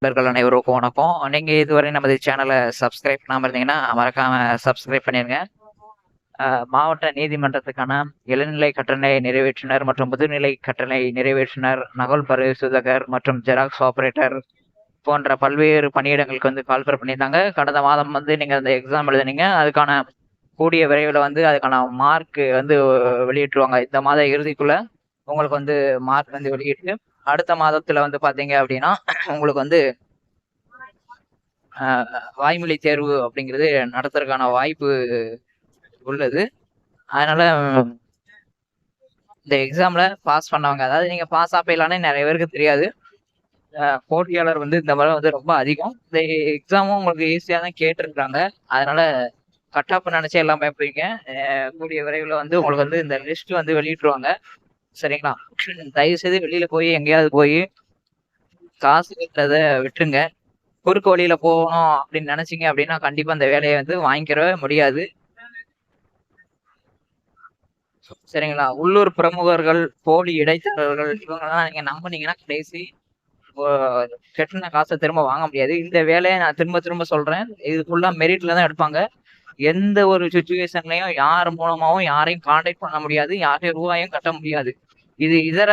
நண்பர்கள் அனைவருக்கும் வணக்கம். நீங்க இதுவரை நமது சேனலை சப்ஸ்கிரைப் பண்ணாம இருந்தீங்கன்னா மறக்காம சப்ஸ்கிரைப் பண்ணிருங்க. மாவட்ட நீதிமன்றத்துக்கான இளநிலை கட்டளை நிறைவேற்றினர் மற்றும் முதுநிலை கட்டளை நிறைவேற்றினர், நகல் பரிசோதகர் மற்றும் ஜெராக்ஸ் ஆபரேட்டர் போன்ற பல்வேறு பணியிடங்களுக்கு வந்து கால்பர் பண்ணியிருந்தாங்க. கடந்த மாதம் வந்து நீங்க அந்த எக்ஸாம் எழுதுனீங்க. அதுக்கான கூடிய விரைவில் வந்து அதுக்கான மார்க் வந்து வெளியிட்டுருவாங்க. இந்த மாத இறுதிக்குள்ள உங்களுக்கு வந்து மார்க் வந்து வெளியிட்டு அடுத்த மாதத்துல வந்து பாத்தீங்க அப்படின்னா உங்களுக்கு வந்து வாய்மொழி தேர்வு அப்படிங்கிறது நடத்துறதுக்கான வாய்ப்பு உள்ளது. அதனால இந்த எக்ஸாம்ல பாஸ் பண்ணவங்க, அதாவது நீங்க பாஸ் ஆப்பையிலானே நிறைய பேருக்கு தெரியாது. போட்டியாளர் வந்து இந்த முறை வந்து ரொம்ப அதிகம். இந்த எக்ஸாமும் உங்களுக்கு ஈஸியா தான் கேட்டிருக்காங்க. அதனால கட் ஆஃப் நினைச்சு எல்லாம் பயப்படுவீங்க. கூடிய விரைவில் வந்து உங்களுக்கு வந்து இந்த லிஸ்ட் வந்து வெளியிட்டுருவாங்க. சரிங்களா? தயவு செய்து வெளியில போய் எங்கேயாவது போய் காசு கட்டுறதை விட்டுருங்க. குறுக்கு வழியில போகணும் அப்படின்னு நினைச்சீங்க அப்படின்னா கண்டிப்பா அந்த வேலையை வந்து வாங்கிக்கிறவே முடியாது. சரிங்களா? உள்ளூர் பிரமுகர்கள், போலி இடைத்தரகர்கள் இவங்கெல்லாம் நீங்க நம்பினீங்கன்னா கடைசி கட்டின காசை திரும்ப வாங்க முடியாது. இந்த வேலையை நான் திரும்ப திரும்ப சொல்றேன், இது ஃபுல்லா மெரிட்ல தான் எடுப்பாங்க. எந்த ஒரு சுச்சுவேஷன்லயும் யார் மூலமாவும் யாரையும் கான்டாக்ட் பண்ண முடியாது, யாரையும் ரூபாயும் கட்ட முடியாது. இது இதர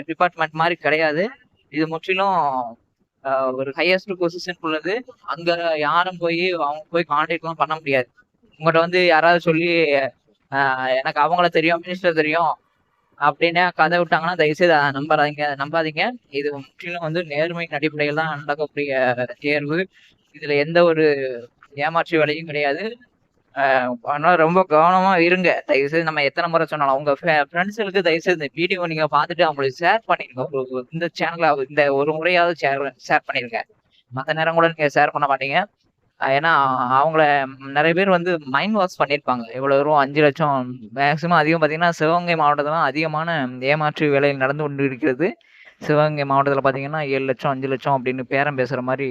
டிபார்ட்மெண்ட் மாதிரி கிடையாது. இது முற்றிலும் ஒரு ஹையஸ்ட் பொசிஷன் உள்ளது. அங்க யாரும் போய் அவங்க போய் கான்டாக்ட்லாம் பண்ண முடியாது. உங்கள்கிட்ட வந்து யாராவது சொல்லி எனக்கு அவங்கள தெரியும், மினிஸ்டர் தெரியும் அப்படின்னு கதை விட்டாங்கன்னா தயவுசெய்து நம்பாதீங்க. இது முற்றிலும் வந்து நேர்மையின் அடிப்படையில் தான் நடக்கக்கூடிய தேர்வு. இதுல எந்த ஒரு ஏமாற்று வேலையும் கிடையாது. அதனால ரொம்ப கவனமா இருங்க. தயவுசெய்து நம்ம எத்தனை முறை சொன்னாலும் உங்க ஃப்ரெண்ட்ஸுகளுக்கு தயவுசெய்து இந்த வீடியோ நீங்க பார்த்துட்டு அவங்களுக்கு ஷேர் பண்ணிருங்க. இந்த சேனலை இந்த ஒரு முறையாவது ஷேர் பண்ணிருங்க. மற்ற நேரம் கூட நீங்க ஷேர் பண்ண மாட்டீங்க. ஏன்னா அவங்கள நிறைய பேர் வந்து மைண்ட் வாஷ் பண்ணியிருப்பாங்க. இவ்வளவு வரும் 5 லட்சம், மேக்சிமம் அதிகம் பார்த்தீங்கன்னா சிவகங்கை மாவட்டத்துல அதிகமான ஏமாற்று வேலைகள் நடந்து கொண்டு இருக்கிறது. சிவகங்கை மாவட்டத்தில் பார்த்தீங்கன்னா 7 லட்சம் 5 லட்சம் அப்படின்னு பேரம் பேசுற மாதிரி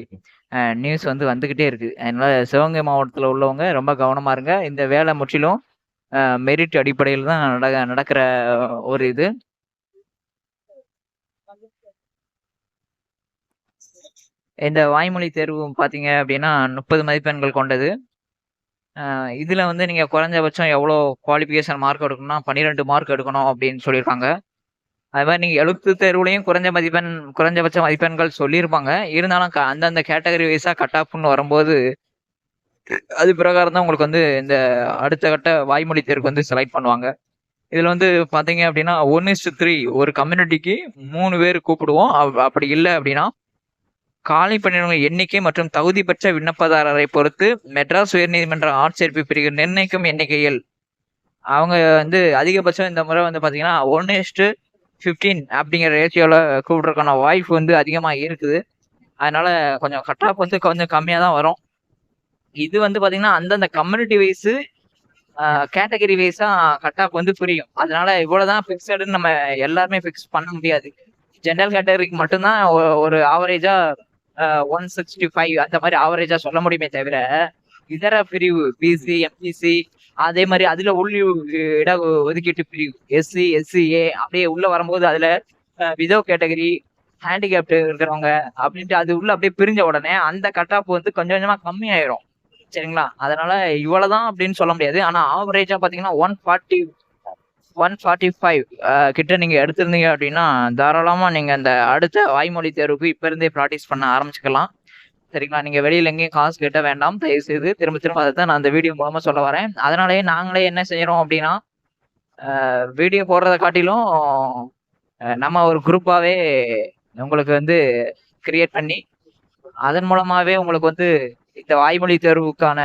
நியூஸ் வந்து வந்துகிட்டே இருக்கு. அதனால சிவகங்கை மாவட்டத்தில் உள்ளவங்க ரொம்ப கவனமா இருங்க. இந்த வேலை முற்றிலும் மெரிட் அடிப்படையில் தான் நடக்கிற ஒரு இது. இந்த வாய்மொழி தேர்வு பார்த்தீங்க அப்படின்னா 30 மதிப்பெண்கள் கொண்டது. இதுல வந்து நீங்க குறைஞ்சபட்சம் எவ்வளோ குவாலிஃபிகேஷன் மார்க் எடுக்கணும்னா 12 மார்க் எடுக்கணும் அப்படின்னு சொல்லியிருக்காங்க. அது மாதிரி நீங்க எழுத்து தேர்வுலையும் குறைஞ்சபட்ச மதிப்பெண்கள் சொல்லியிருப்பாங்க. இருந்தாலும் அந்தந்த கேட்டகரி வைஸா கட் ஆஃப்னு வரும்போது அது பிரகாரம் தான் உங்களுக்கு வந்து இந்த அடுத்த கட்ட வாய்மொழி தேர்வுக்கு வந்து செலக்ட் பண்ணுவாங்க. இதுல வந்து பாத்தீங்க அப்படின்னா 1:3 ஒரு கம்யூனிட்டிக்கு 3 பேர் கூப்பிடுவோம். அப்படி இல்லை அப்படின்னா காலி பணியிடங்கள் எண்ணிக்கை மற்றும் தகுதி பெற்ற விண்ணப்பதாரரை பொறுத்து மெட்ராஸ் உயர்நீதிமன்ற ஆட்சேர்ப்பு பிரிவு நிர்ணயிக்கும் எண்ணிக்கையில் அவங்க வந்து அதிகபட்சம் இந்த முறை வந்து பாத்தீங்கன்னா 1:15 அப்படிங்கிற ரேஷியோல கூப்பிடுறதுக்கான வாய்ப்பு வந்து அதிகமா இருக்குது. அதனால கொஞ்சம் கட் ஆஃப் வந்து கொஞ்சம் கம்மியா தான் வரும். இது வந்து பாத்தீங்கன்னா அந்தந்த கம்யூனிட்டி வைஸ் கேட்டகரி வைஸா கட் ஆஃப் வந்து புரியும். அதனால இவ்வளவுதான் பிக்சடுன்னு நம்ம எல்லாருமே பிக்ஸ் பண்ண முடியாது. ஜெனரல் கேட்டகரிக்கு மட்டும்தான் ஒரு ஆவரேஜா 165 அந்த மாதிரி ஆவரேஜா சொல்ல முடியுமே தவிர இதர பிரிவு பிசி, எம்பிசி, அதே மாதிரி அதுல இட ஒதுக்கீட்டு பிரிவு எஸ்சி, எஸ்சிஏ அப்படியே உள்ள வரும்போது அதுல விதோ கேட்டகரி, ஹேண்டிகேப்ட் இருக்கிறவங்க அப்படின்ட்டு அது உள்ள அப்படியே பிரிஞ்ச உடனே அந்த கட் ஆஃப் வந்து கொஞ்சம் கொஞ்சமா கம்மியாயிரும். சரிங்களா? அதனால இவ்வளவுதான் அப்படின்னு சொல்ல முடியாது. ஆனா ஆவரேஜா பாத்தீங்கன்னா 145 கிட்ட நீங்க எடுத்திருந்தீங்க அப்படின்னா தாராளமா நீங்க அந்த அடுத்த வாய்மொழி தேர்வுக்கு இப்ப இருந்தே ப்ராக்டிஸ் பண்ண ஆரம்பிச்சுக்கலாம். சரிங்களா? நீங்க வெளியில எங்கேயும் காசு கட்ட வேண்டாம். தயவு செய்து திரும்ப திரும்ப அதை தான் நான் அந்த வீடியோ மூலமா சொல்ல வரேன். அதனாலேயே நாங்களே என்ன செய்யறோம் அப்படின்னா வீடியோ போடுறதை காட்டிலும் நம்ம ஒரு குரூப்பாவே உங்களுக்கு வந்து கிரியேட் பண்ணி அதன் மூலமாவே உங்களுக்கு வந்து இந்த வாய்மொழி தேர்வுக்கான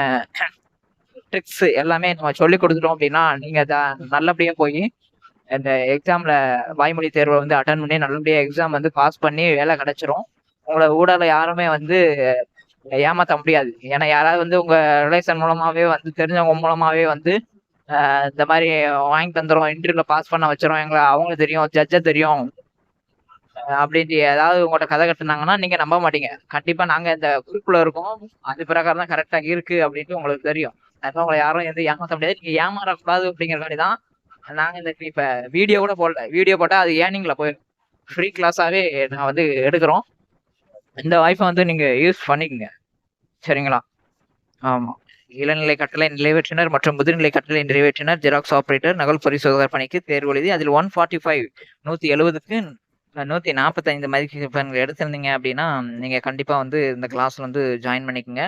ட்ரிக்ஸ் எல்லாமே நம்ம சொல்லி கொடுத்துட்டோம் அப்படின்னா நீங்க நல்லபடியா போய் இந்த எக்ஸாம்ல வாய்மொழி தேர்வை வந்து அட்டன் பண்ணி நல்லபடியா எக்ஸாம் வந்து பாஸ் பண்ணி வேலை கிடைச்சிரும். உங்களை ஊடால யாருமே வந்து ஏமாத்த முடியாது. ஏன்னா யாராவது வந்து உங்க ரிலேஷன் மூலமாவே வந்து தெரிஞ்சவங்க மூலமாவே வந்து இந்த மாதிரி வாங்கி தந்துரும், இன்டர்வியூல பாஸ் பண்ண வச்சிரும், எங்களை அவங்களுக்கு தெரியும், ஜட்ஜை தெரியும் அப்படின்ட்டு ஏதாவது உங்கள்கிட்ட கதை கட்டுனாங்கன்னா நீங்க நம்ப மாட்டீங்க. கண்டிப்பா நாங்க இந்த குரூப்ல இருக்கோம், அது பிரகாரம் தான் கரெக்டா இருக்கு அப்படின்ட்டு உங்களுக்கு தெரியும். அதனால உங்களை யாரும் எதுவும் ஏமாத்த முடியாது. நீங்க ஏமாறக்கூடாது அப்படிங்கிறக்காண்டி தான் நாங்க இந்த இப்ப வீடியோ கூட போடல. வீடியோ போட்டா அது ஏர்னிங்ல போயிடும். ஃப்ரீ கிளாஸாவே நான் வந்து எடுக்கிறோம். இந்த வாய்ப்பை வந்து நீங்க யூஸ் பண்ணிக்கங்க. சரிங்களா? ஆமா. இளநிலை கட்டளை நிறைவேற்றினர் மற்றும் முதுநிலை கட்டளை நிறைவேற்றினர், ஜெராக்ஸ் ஆபரேட்டர், நகல் பரிசோதகர் பணிக்கு தேர்வு எழுதி அதில் 145 170க்கு 145 மதிப்பெண்கள் எடுத்திருந்தீங்க அப்படின்னா, நீங்க கண்டிப்பா வந்து இந்த கிளாஸ்ல வந்து ஜாயின் பண்ணிக்கங்க.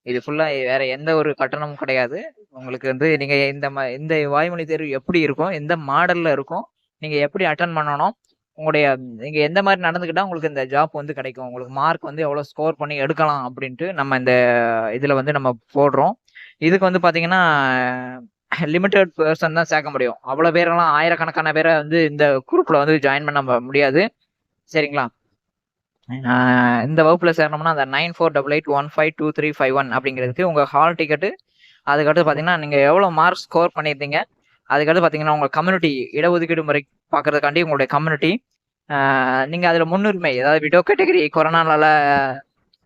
இது ஃபுல்லா வேற எந்த ஒரு கட்டணமும் கிடையாது. உங்களுக்கு வந்து நீங்க இந்த வாய்மொழி தேர்வு எப்படி இருக்கும்? எந்த மாடல்ல இருக்கும்? நீங்க எப்படி அட்டெண்ட் பண்ணணும்? உங்களுடைய நீங்க எந்த மாரி நடந்துக்கிட்டா உங்களுக்கு இந்த ஜாப் வந்து கிடைக்கும்? உங்களுக்கு மார்க் வந்து எவ்வளோ ஸ்கோர் பண்ணி எடுக்கலாம் அப்படின்ட்டு நம்ம இந்த இதுல வந்து நம்ம போடுறோம். இதுக்கு வந்து பார்த்தீங்கன்னா, லிமிட்டட் பெர்சன் தான் சேர்க்க முடியும். அவ்வளோ பேரெல்லாம் ஆயிரக்கணக்கான பேர வந்து இந்த குரூப்ல வந்து ஜாயின் பண்ண முடியாது. சரிங்களா? இந்த வகுப்புல சேரணும்னா அந்த 9488152351 அப்படிங்கிறதுக்கு உங்க ஹால் டிக்கெட்டு, அதுக்கடுத்து பார்த்தீங்கன்னா, நீங்க எவ்வளோ மார்க் ஸ்கோர் பண்ணியிருந்தீங்க, அதுக்கடுத்து பார்த்தீங்கன்னா, உங்க கம்யூனிட்டி இடஒதுக்கீடு முறை பார்க்கறதுக்காண்டி உங்களுடைய கம்யூனிட்டி, நீங்க அதுல முன்னுரிமை, அதாவது விடோ கேட்டகரி, கொரோனானால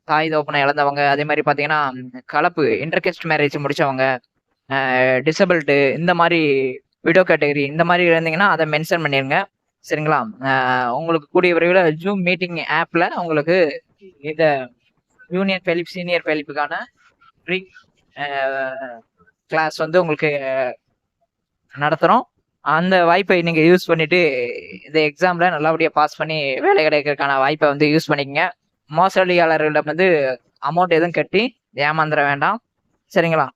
தாய் தகப்பனை இழந்தவங்க, அதே மாரி பார்த்தீங்கன்னா, கலப்பு இன்டர்கேஸ்ட் மேரேஜ் முடிச்சவங்க, டிசபிள்டு இந்த மாரி விடோ கேட்டகரி இந்த மாரி இருந்தீங்கன்னா, அத மென்ஷன் பண்ணிருங்க. சரிங்களா? உங்களுக்கு கூடிய விரைவில Zoom மீட்டிங் ஆப்ல உங்களுக்கு இந்த ஜூனியர் ஃபெலிப், சீனியர் ஃபெலிப்புக்கான ஃப்ரீ அ கிளாஸ் வந்து உங்களுக்கு நடத்துறோம். அந்த வாய்ப்பை நீங்க யூஸ் பண்ணிட்டு, இந்த எக்ஸாம்ல நல்லபடியா பாஸ் பண்ணி வேலை கிடைக்கிறதுக்கான வாய்ப்பை வந்து யூஸ் பண்ணிக்கங்க. மோசடியாளர்களிடம் வந்து அமௌண்ட் எதுவும் கட்டி ஏமாந்துற வேண்டாம். சரிங்களா?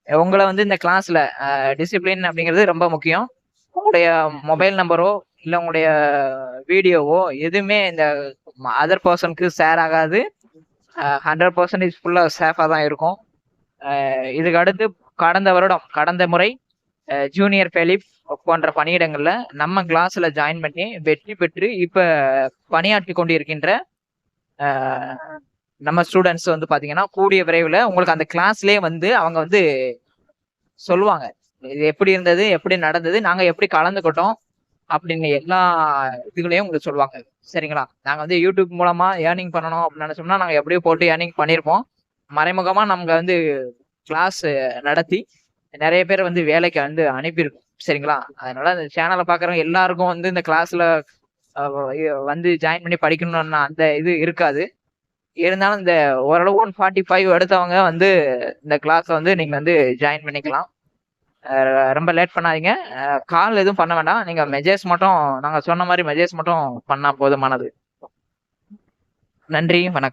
உங்கள வந்து இந்த கிளாஸ்ல டிசிப்ளின் அப்படிங்கிறது ரொம்ப முக்கியம். உங்களுடைய மொபைல் நம்பரோ, இல்ல உங்களுடைய வீடியோவோ எதுவுமே இந்த அதர் பெர்சனுக்கு ஷேர் ஆகாது. 100% ஃபுல்லா சேஃபா தான் இருக்கும். இதுக்கு அடுத்து கடந்த முறை ஜூனியர் ஃபெலிப் போன்ற பணியிடங்கள்ல நம்ம கிளாஸ்ல ஜாயின் பண்ணி வெற்றி பெற்று இப்ப பணியாற்றி கொண்டிருக்கின்ற நம்ம ஸ்டூடெண்ட்ஸ் வந்து பாத்தீங்கன்னா, கூடிய விரைவில் உங்களுக்கு அந்த கிளாஸ்லயே வந்து அவங்க வந்து சொல்லுவாங்க. இது எப்படி இருந்தது? எப்படி நடந்தது? நாங்க எப்படி கலந்துக்கிட்டோம்? அப்படின்னு எல்லா இதுகளையும் உங்களுக்கு சொல்லுவாங்க. சரிங்களா? நாங்க வந்து YouTube மூலமா ஏர்னிங் பண்ணணும் அப்படின்னு நெனச்சோம்னா, நாங்க எப்படியோ போட்டு ஏர்னிங் பண்ணியிருப்போம். மறைமுகமா நமக்கு வந்து கிளாஸ் நடத்தி நெறைய பேர் வந்து வேலைக்கு வந்து அனுப்பியிருக்கோம். சரிங்களா? அதனால இந்த சேனல பார்க்குறவங்க எல்லாருக்கும் வந்து இந்த கிளாஸ்ல அ வந்து ஜாயின் பண்ணி படிக்கணும்னு அந்த இது இருக்காது. இருந்தாலும் இந்த ஓரளவு 145 எடுத்தவங்க வந்து இந்த கிளாஸ்ல வந்து நீங்க வந்து ஜாயின் பண்ணிக்கலாம். ரொம்ப லேட் பண்ணாதீங்க. கால் எதுவும் பண்ண வேண்டாம். நீங்க மெசேஜ் மட்டும் நாங்க சொன்ன மாரி மெசேஜ் மட்டும் பண்ணா போதுமானது. நன்றி, வணக்கம்.